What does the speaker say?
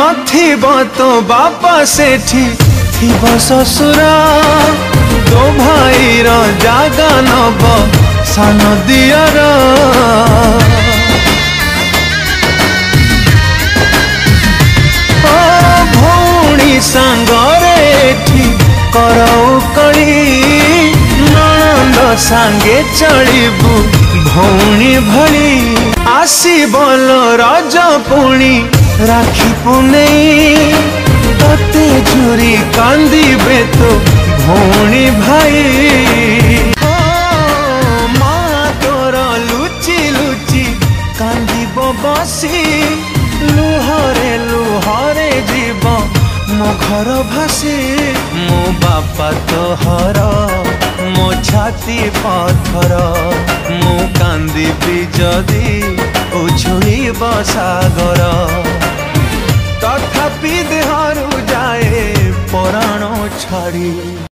नथिब तो बापा सेठी थिब ससुर तो भाईर जागा नब सान दियर भौणी सांगरे एठी करौ कड़ी ननंद सांगे चलिबू भौणी भली आसीबल रज पुणी राखी पुनेई तते झुरी कांदिबे तो भौणी भाई माँ तोर लुचि लुचि कांदिब बसी लुहरे लुहरे जीव मो घर भासी मो बापा तोहर मो छाती पत्थर मु कांदिबी जदि उछुड़ब सागर तथापि देहरु जाए पराण छाड़ी।